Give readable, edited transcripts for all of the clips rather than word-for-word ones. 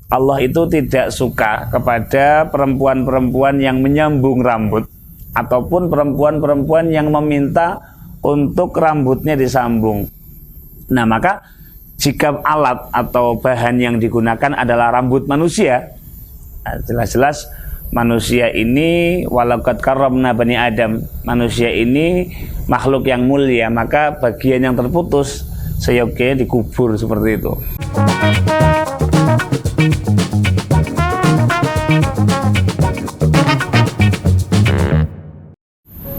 Allah itu tidak suka kepada perempuan-perempuan yang menyambung rambut ataupun perempuan-perempuan yang meminta untuk rambutnya disambung. Nah, maka jika alat atau bahan yang digunakan adalah rambut manusia, jelas-jelas manusia ini walaqad karramna bani Adam, manusia ini makhluk yang mulia, maka bagian yang terputus seyogyanya dikubur seperti itu.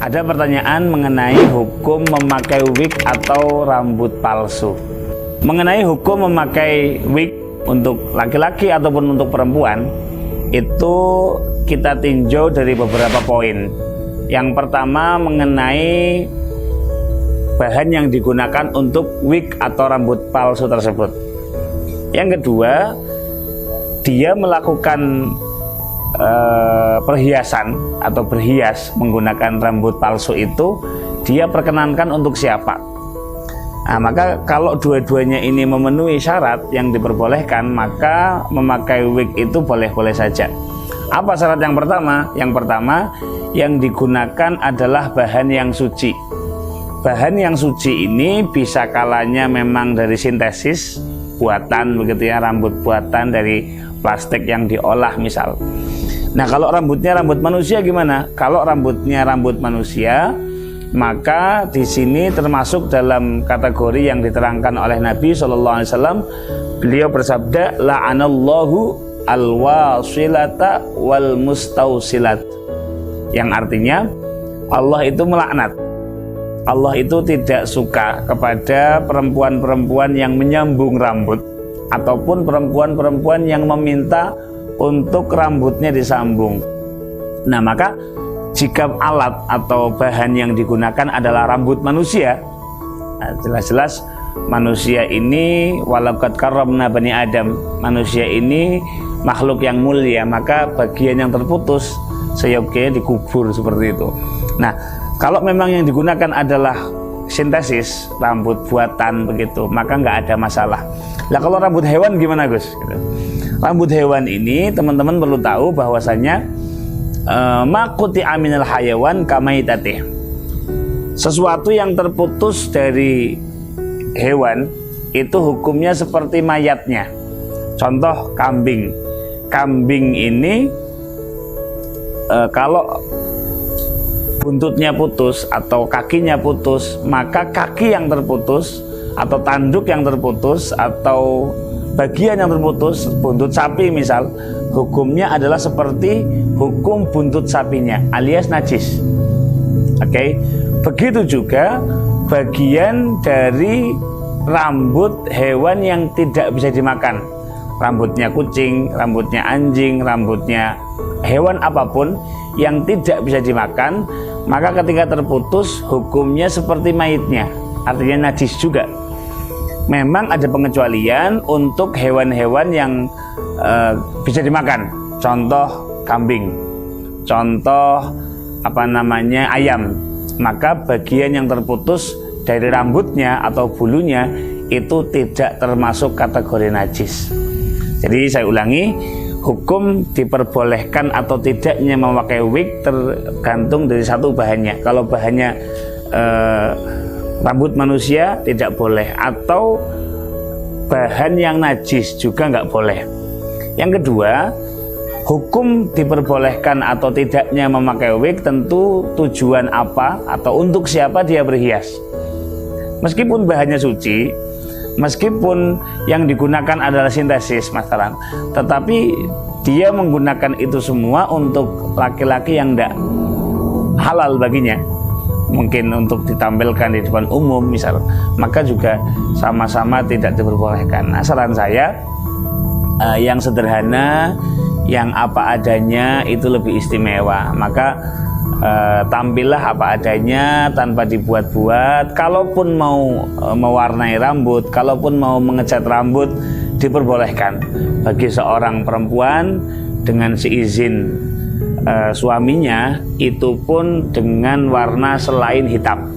Ada pertanyaan mengenai hukum memakai wig atau rambut palsu. Mengenai hukum memakai wig untuk laki-laki ataupun untuk perempuan, itu kita tinjau dari beberapa poin. Yang pertama mengenai bahan yang digunakan untuk wig atau rambut palsu tersebut. Yang kedua, dia melakukan perhiasan atau berhias menggunakan rambut palsu itu, dia perkenankan untuk siapa. Nah, maka kalau dua-duanya ini memenuhi syarat yang diperbolehkan, maka memakai wig itu boleh-boleh saja. Apa syarat yang pertama? Yang pertama, yang digunakan adalah bahan yang suci. Bahan yang suci ini bisa kalanya memang dari sintesis buatan, begitu ya, rambut buatan dari plastik yang diolah misal. Nah, kalau rambutnya rambut manusia gimana? Kalau rambutnya rambut manusia, maka di sini termasuk dalam kategori yang diterangkan oleh Nabi SAW. Beliau bersabda, la'anallahu al-wasilata wal mustausilat, yang artinya Allah itu melaknat. Allah itu tidak suka kepada perempuan-perempuan yang menyambung rambut ataupun perempuan-perempuan yang meminta untuk rambutnya disambung. Nah, maka jika alat atau bahan yang digunakan adalah rambut manusia, jelas-jelas manusia ini walaqad karramna bani Adam, manusia ini makhluk yang mulia, maka bagian yang terputus seyogyanya dikubur seperti itu. Nah, kalau memang yang digunakan adalah sintesis rambut buatan begitu, maka nggak ada masalah. Lah kalau rambut hewan gimana, Gus? Rambut hewan ini teman-teman perlu tahu bahwasanya maquti aminal hayawan kamaitatih, sesuatu yang terputus dari hewan itu hukumnya seperti mayatnya. Contoh kambing. Kambing ini kalau buntutnya putus atau kakinya putus, maka kaki yang terputus atau tanduk yang terputus atau bagian yang terputus, buntut sapi misal, hukumnya adalah seperti hukum buntut sapinya alias najis. Oke. Begitu juga bagian dari rambut hewan yang tidak bisa dimakan. Rambutnya kucing, rambutnya anjing, rambutnya hewan apapun yang tidak bisa dimakan, maka ketika terputus hukumnya seperti mayitnya, artinya najis juga. Memang ada pengecualian untuk hewan-hewan yang bisa dimakan. Contoh kambing, contoh ayam. Maka bagian yang terputus dari rambutnya atau bulunya itu tidak termasuk kategori najis. Jadi saya ulangi, hukum diperbolehkan atau tidaknya memakai wig tergantung dari satu bahannya. Kalau bahannya rambut manusia tidak boleh, atau bahan yang najis juga nggak boleh. Yang kedua, hukum diperbolehkan atau tidaknya memakai wig tentu tujuan apa atau untuk siapa dia berhias. Meskipun bahannya suci, meskipun yang digunakan adalah sintesis masalah, tetapi dia menggunakan itu semua untuk laki-laki yang tidak halal baginya, mungkin untuk ditampilkan di depan umum misal, maka juga sama-sama tidak diperbolehkan. Nah, saran saya yang sederhana, yang apa adanya itu lebih istimewa. Maka tampillah apa adanya tanpa dibuat-buat. Kalaupun mau mewarnai rambut, kalaupun mau mengecat rambut, diperbolehkan bagi seorang perempuan dengan seizin suaminya, itu pun dengan warna selain hitam.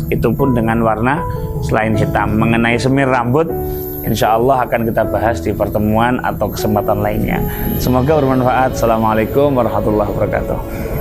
Itu pun dengan warna selain hitam. Mengenai semir rambut, insya Allah akan kita bahas di pertemuan atau kesempatan lainnya. Semoga bermanfaat. Assalamualaikum warahmatullahi wabarakatuh.